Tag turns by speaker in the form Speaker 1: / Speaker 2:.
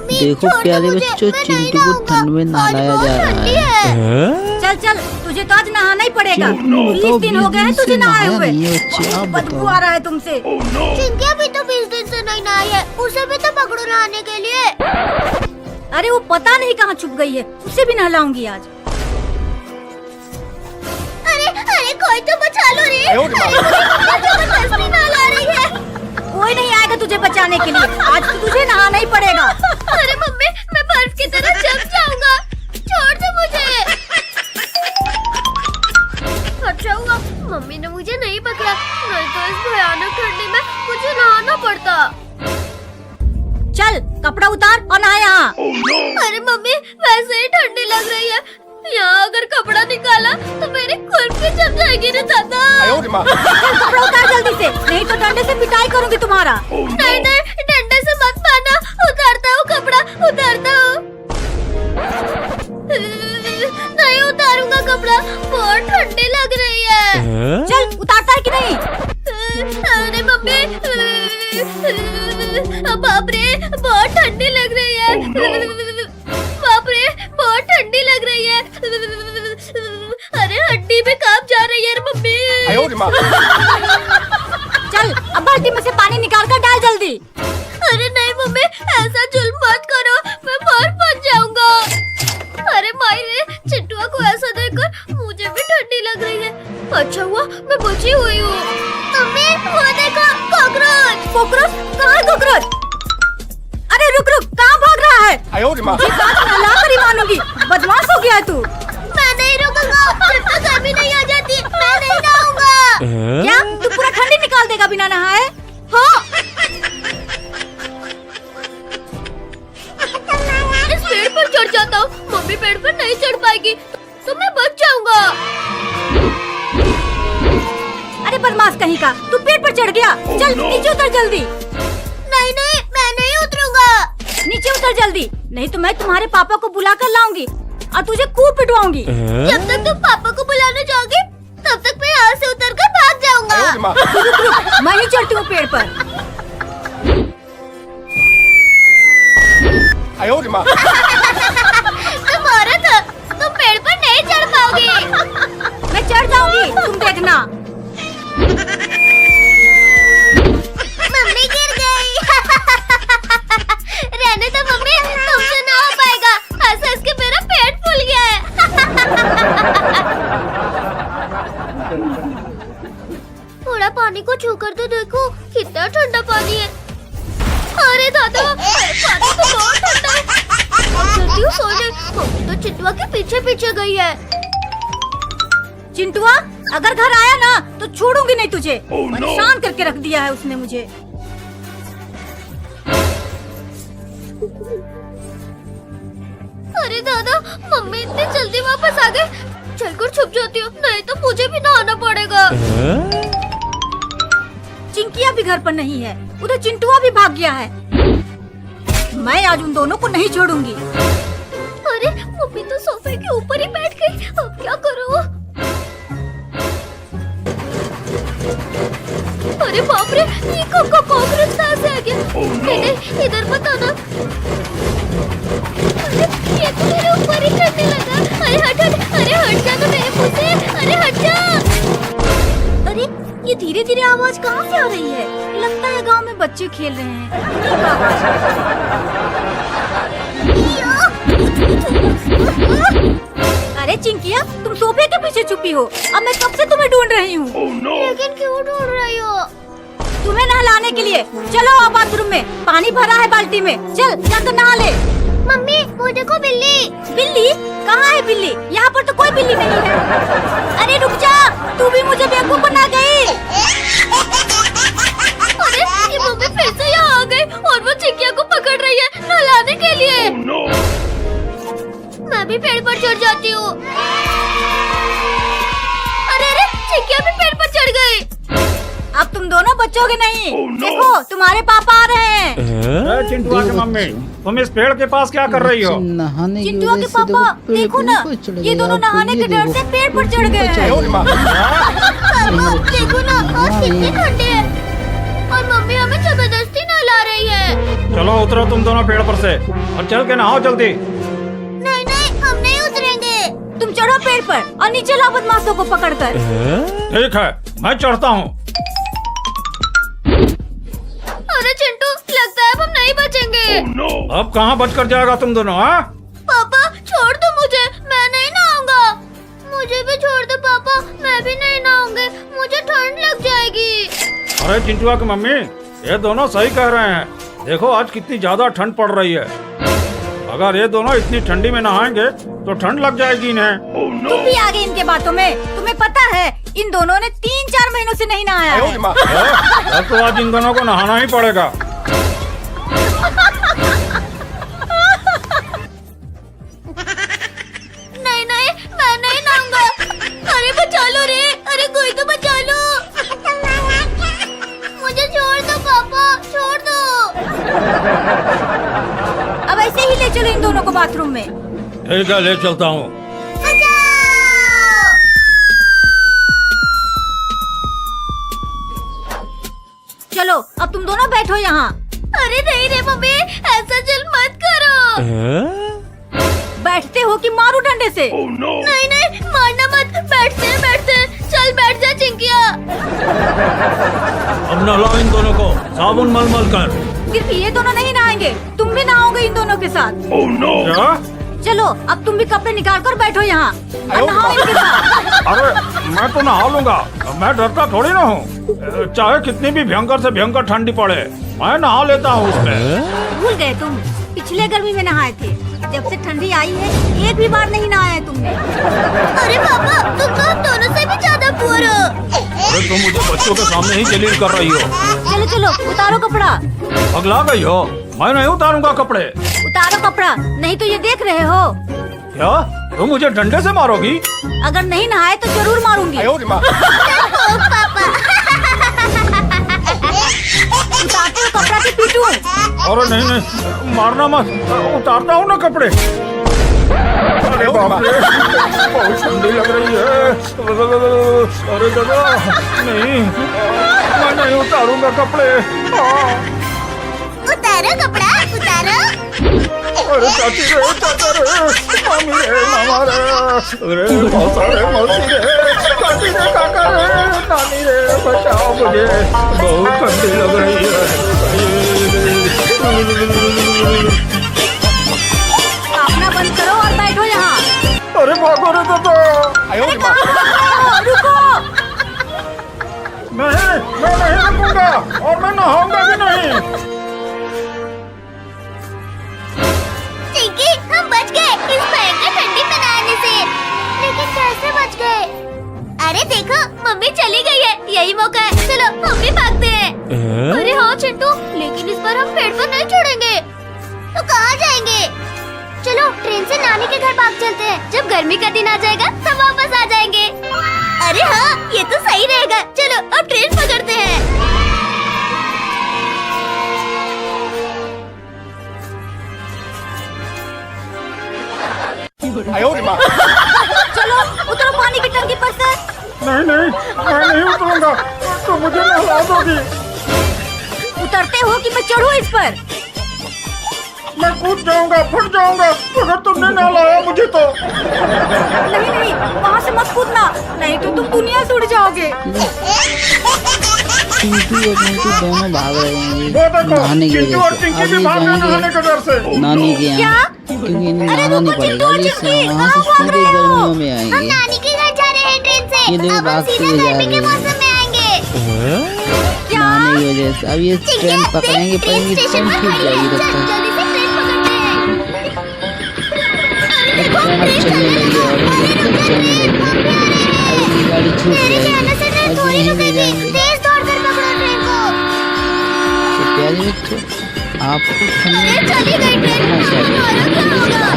Speaker 1: देखो प्यारे बच्चों, चिंटू को ठंड में नहलाया जा रहा है।
Speaker 2: चल चल, तुझे तो आज नहाना ही पड़ेगा। 20 दिन हो गए हैं तुझे नहाए हुए। बदबू आ रहा है तुमसे।
Speaker 3: चिंकिया भी तो 20 दिन से नहीं नहाई है, उसे भी तो पकड़ो नहाने के लिए।
Speaker 2: अरे वो पता नहीं कहाँ छुप गई है, उसे भी नहलाऊंगी आज।
Speaker 3: अरे कोई तो बचा लो रे। जबरदस्ती नहला रही है।
Speaker 2: कोई नहीं आएगा तुझे बचाने के लिए, आज तो तुझे नहाना ही पड़ेगा।
Speaker 3: अरे मम्मी, मैं बर्फ की तरह जम जाऊंगा, छोड़ दो मुझे। अच्छा हुआ मम्मी ने मुझे नहीं पकड़ा, नहीं तो इस भयानक ठंडी में मुझे नहाना पड़ता।
Speaker 2: चल कपड़ा उतार और नहा यहाँ।
Speaker 3: अरे मम्मी, वैसे ही ठंडी लग रही है, यहाँ अगर कपड़ा निकाला तो मेरी कुल्फी जम जाएगी रे दादा।
Speaker 2: चल कपड़ा उतार जल्दी से, नहीं तो डंडे से पिटाई करूंगी तुम्हारा।
Speaker 3: नहीं नहीं, डंडे से मत मारना, उतारता हूँ कपड़ा, उतारता हूँ। नहीं उतारूंगा कपड़ा, बहुत ठंडी लग रही है।
Speaker 2: चल उतारता है कि नहीं?
Speaker 3: अरे मम्मी, बाप रे बहुत ठंडी लग रही है। बाप रे बहुत ठंडी लग रही है। अरे हड्डी में कांप जा रही है मम्मी।
Speaker 2: चल अब बाल्टी में से पानी निकाल कर डाल जल्दी।
Speaker 3: अरे नहीं मम्मी, ऐसा जुल्म मत करो, मैं मर मत जाऊंगा। अरे माई रे, चिंटुआ को ऐसा देखकर मुझे भी ठंडी लग रही है। अच्छा हुआ मैं बची हुई हूँ। मम्मी वो देखो, कॉकरोच।
Speaker 2: कॉकरोच? कहाँ है कॉकरोच? अरे रुक रुक, कहाँ भाग रहा है? मुझे बात नहला कर ही मानूंगी, बदमाश हो गया तू।
Speaker 3: मैं नहीं रुकूंगा, जब तक गर्मी नहीं आ जाती मैं नहीं नहाऊंगा।
Speaker 2: क्या तू पूरा ठंडी निकाल देगा बिना नहाए? हाँ।
Speaker 3: इस पेड़ पर चढ़ जाता हूँ, मम्मी पेड़ पर नहीं चढ़ पाएगी तो मैं बच जाऊंगा।
Speaker 2: अरे बदमाश कहीं का, तू पेड़ पर चढ़ गया। चल नीचे उतर जल्दी।
Speaker 3: नहीं नहीं, मैं नहीं उतरूंगा।
Speaker 2: नीचे उतर जल्दी, नहीं तो मैं तुम्हारे पापा को बुला कर लाऊंगी और तुझे खूब पिटवाऊंगी।
Speaker 3: जब तक तुम पापा को बुलाने जाओगे तब तक मैं यहाँ से उतर कर भाग जाऊंगा।
Speaker 2: रुक रुक, मैं ही चढ़ती हूँ पेड़ पर।
Speaker 3: तुम औरत हो, तुम पेड़ पर नहीं चढ़ पाओगी।
Speaker 2: मैं चढ़ जाऊंगी, तुम देखना।
Speaker 3: मम्मी गिर गई। रहने दो मम्मी, तुमसे ना हो पाएगा, हंस के मेरा पेट फूल गया है। थोड़ा पानी को छू कर तो देखो, कितना ठंडा पानी है। अरे दादा, पानी तो बहुत ठंडा है। जल्दी सोने, मम्मी तो चिंटुआ के पीछे पीछे गई है।
Speaker 2: चिंटुआ अगर घर आया ना तो छोड़ूंगी नहीं तुझे। परेशान करके रख दिया है उसने मुझे।
Speaker 3: अरे दादा, मम्मी इतनी जल्दी वापस आ गए, चलकर छुप जाती हूँ, नहीं तो मुझे भी नहाना पड़ेगा।
Speaker 2: चिंकिया भी घर पर नहीं है, उधर चिंटुआ भी भाग गया है। मैं आज उन दोनों को नहीं छोड़ूंगी।
Speaker 3: अरे मम्मी तो सोफे के ऊपर ही बैठ गई, अब क्या करूँ? अरे बाप रे, ये कॉकरोच कहाँ से आ गया? नहीं, इधर मत आना। अरे ये तो मेरे ऊपर ही चढ़ने लगा। अरे हट हट, अरे हट जा तो मेरे मुँह से, अरे हट जा।
Speaker 2: अरे ये धीरे धीरे आवाज कहाँ से आ रही है? लगता है गांव में बच्चे खेल रहे हैं। इन्हीं का आवाज है। अरे चिंकिया, तुम सोफे के पीछे छुपी हो, अब मैं कब से तुम्हें ढूंढ रही हूँ।
Speaker 3: लेकिन क्यों ढूंढ रही हो?
Speaker 2: तुम्हें नहलाने के लिए। चलो आओ बाथरूम में, पानी भरा है बाल्टी में, चल जाकर नहा ले।
Speaker 3: मम्मी वो देखो बिल्ली।
Speaker 2: बिल्ली? कहाँ है बिल्ली? यहाँ पर तो कोई बिल्ली नहीं है। अरे रुक जा, तू भी मुझे बेवकूफ बना गई।
Speaker 3: अरे ये मम्मी फिर से यहाँ आ गई और वो चिंकिया को पकड़ रही है नहलाने के लिए। मैं भी पेड़ पर चढ़ जाती हूँ। अरे अरे, चिंकिया भी पेड़ पर चढ़ गई।
Speaker 2: अब तुम दोनों बचोगे नहीं। देखो तुम्हारे पापा आ रहे हैं।
Speaker 4: चिंटुआ की मम्मी, तुम इस पेड़ के पास क्या कर रही हो?
Speaker 1: नहाने की
Speaker 2: चिंटुआ
Speaker 1: वजह
Speaker 2: के
Speaker 1: से
Speaker 2: पापा
Speaker 1: पेड़
Speaker 2: देखो ना,
Speaker 1: पर चढ़
Speaker 2: ये
Speaker 1: गया।
Speaker 2: दोनों नहाने के डर से पेड़ पर चढ़ गए हैं।
Speaker 3: देखो ना, आज कितनी ठंडी है और मम्मी हमें जबरदस्ती नहला रही रही है।
Speaker 4: चलो उतरो तुम दोनों पेड़ पर से और चल के नहाओ जल्दी।
Speaker 3: नहीं नहीं, हम नहीं उतरेंगे।
Speaker 2: तुम चढ़ो पेड़ पर और नीचे लाओ बदमाशों को पकड़कर।
Speaker 4: ठीक है, मैं चढ़ता हूँ।
Speaker 3: अरे चिंटू, लगता है अब हम नहीं बचेंगे।
Speaker 4: अब कहाँ बच कर जाएगा तुम दोनों? हाँ,
Speaker 3: पापा छोड़ दो मुझे, मैं नहीं नहाऊंगा। मुझे भी छोड़ दो पापा, मैं भी नहीं नहाऊंगी, मुझे ठंड लग जाएगी।
Speaker 4: अरे चिंटुआ की मम्मी, ये दोनों सही कह रहे हैं। देखो आज कितनी ज्यादा ठंड पड़ रही है। अगर ये दोनों इतनी ठंडी में नहाएंगे तो ठंड लग जाएगी इन्हें।
Speaker 2: तुम भी आ गए इनके बातों में। तुम्हें पता है इन दोनों ने 3-4 महीनों से नहीं नहाया है।
Speaker 4: अब तो आज इन दोनों को नहाना ही पड़ेगा।
Speaker 3: नहीं नहीं, मैं नहीं नहाऊंगा। अरे बचा लो रे, अरे कोई तो बचा लो। मुझे छोड़ दो पापा, छोड़ दो।
Speaker 2: अब ऐसे ही ले चलो इन दोनों को बाथरूम में।
Speaker 4: ठीक है, ले चलता हूँ।
Speaker 2: चलो अब तुम दोनों बैठो यहाँ।
Speaker 3: अरे नहीं रे मम्मी, ऐसा चल मत करो।
Speaker 2: बैठते हो कि मारू डंडे से?
Speaker 3: नहीं नहीं, मारना मत, बैठते हैं बैठते हैं। चल बैठ जा चिंकिया।
Speaker 4: अब नहलाओ इन दोनों को साबुन मल मल कर।
Speaker 2: सिर्फ ये दोनों नहीं नहाएंगे, तुम भी नहाओगे इन दोनों के साथ।
Speaker 4: क्या?
Speaker 2: चलो अब तुम भी कपड़े निकाल कर बैठो यहाँ और नहाओ इनके साथ।
Speaker 4: अरे मैं तो नहा लूंगा, मैं डरता थोड़ी ना हूँ। चाहे कितनी भी भयंकर से भयंकर ठंडी पड़े, मैं नहा लेता हूँ उसमें।
Speaker 2: भूल गए तुम, पिछले गर्मी में नहाए थे। जब से ठंडी आई है एक भी बार नहीं नहाया है तुमने।
Speaker 3: अरे पापा, तुम तो हम दोनों से भी ज्यादा पुअर हो।
Speaker 4: अरे तुम मुझे बच्चों के सामने ही जलील कर रही हो।
Speaker 2: चलो चलो उतारो कपड़ा।
Speaker 4: पगला गई हो, मैं नहीं उतारूंगा कपड़े।
Speaker 2: उतारो कपड़ा, नहीं तो ये देख रहे हो।
Speaker 4: क्या तुम मुझे डंडे से मारोगी?
Speaker 2: अगर नहीं नहाए तो जरूर मारूंगी। उतारते हो कपड़ा की पीटूं।
Speaker 4: अरे नहीं नहीं, मारना मत, उतारता हूँ ना कपड़े। अरे बाप रे, बहुत ठंडी लग रही है। अरे दादा, नहीं, मैं नहीं उतारूंगा कपड़े।
Speaker 3: उतारो कपड़ा, उतारो।
Speaker 4: अरे चाची रे, चाचा रे, मामी रे, मामा रे, अरे मौसा रे, मौसी रे, चाची रे, काका रे, नानी रे, बचाओ मुझे, बहुत ठंडी लग रही है।
Speaker 2: अपना बंद करो और बैठो यहाँ।
Speaker 4: अरे भागो रे दादा।
Speaker 2: रुको।
Speaker 4: मैं नहीं रुकूंगा और मैं नहाऊंगा भी नहीं।
Speaker 3: चिंकी, हम बच गए इस भयंकर ठंडी में नहाने से। लेकिन कैसे बच गए? अरे देखो, मम्मी चली गई है, यही मौका है, चलो हम भी भागते हैं। अरे हाँ चिंटू, लेकिन इस बार हम पेड़ पर नहीं चढ़ेंगे। तो कहाँ जाएंगे? चलो ट्रेन से नानी के घर भाग चलते हैं। जब गर्मी का दिन आ जाएगा तब वापस आ जाएंगे। अरे हाँ, ये तो सही रहेगा। चलो अब ट्रेन पकड़ते हैं।
Speaker 2: चलो उतरो पानी की टंकी पर से।
Speaker 4: नहीं नहीं, मैं नहीं उतरूंगा, तो मुझे नहला दोगी।
Speaker 2: उतरते हो कि मैं चढ़ूं इस पर?
Speaker 4: मैं कूद जाऊंगा, फट जाऊंगा अगर तुमने नहलाया मुझे तो।
Speaker 2: नहीं नहीं, वहाँ से मत कूदना, नहीं तो तुम दुनिया से उड़ जाओगे।
Speaker 1: चिंटू और चिंटू दोनों भाग रहे हैं
Speaker 4: वो देखो,
Speaker 1: नहाने की
Speaker 4: चिंटू
Speaker 1: वजह
Speaker 4: और
Speaker 1: से।
Speaker 4: चिंकी
Speaker 1: अब
Speaker 4: भी
Speaker 1: ये
Speaker 4: भाग रहे हैं नहाने
Speaker 1: जाएंगे
Speaker 4: के डर से।
Speaker 1: नानी के यहाँ, क्योंकि इन्हें नहाना नहीं पड़ेगा। ये वहाँ से सीधे गर्मियों में
Speaker 3: हम
Speaker 1: आएंगे।
Speaker 3: नानी के घर जा रहे हैं ट्रेन से।
Speaker 1: ये देखो
Speaker 3: अब हम
Speaker 1: भागते
Speaker 3: सीधा
Speaker 1: हुए जा
Speaker 3: गर्मी के
Speaker 1: रहे हैं।
Speaker 3: मौसम में आएंगे।
Speaker 1: नहाने की वजह से अब ये ट्रेन पकड़ेंगे,
Speaker 3: ट्रेन स्टेशन
Speaker 1: ट्रेन
Speaker 3: पर
Speaker 1: छूट
Speaker 3: खड़ी
Speaker 1: जाएगी
Speaker 3: है।
Speaker 1: तब
Speaker 3: चल
Speaker 1: तक।
Speaker 3: जल्दी से ट्रेन पकड़ते हैं। अरे देखो,
Speaker 1: ट्रेन अब
Speaker 3: ट्रेन
Speaker 1: चलने लगी है और इनके तक चलने लगी है। अब इनकी गाड़ी छूट
Speaker 3: मेरे कहने से
Speaker 1: जाएगी
Speaker 3: ट्रेन
Speaker 1: और
Speaker 3: थोड़ी
Speaker 1: यहीं ले
Speaker 3: रुकेगी।
Speaker 1: जाएंगे।
Speaker 3: तेज दौड़ कर पकड़ो ट्रेन को।
Speaker 1: तो प्यारे बच्चों, आपको
Speaker 3: अरे चली गई ट्रेन।
Speaker 1: करना चाहिए।
Speaker 3: हमारा क्या होगा?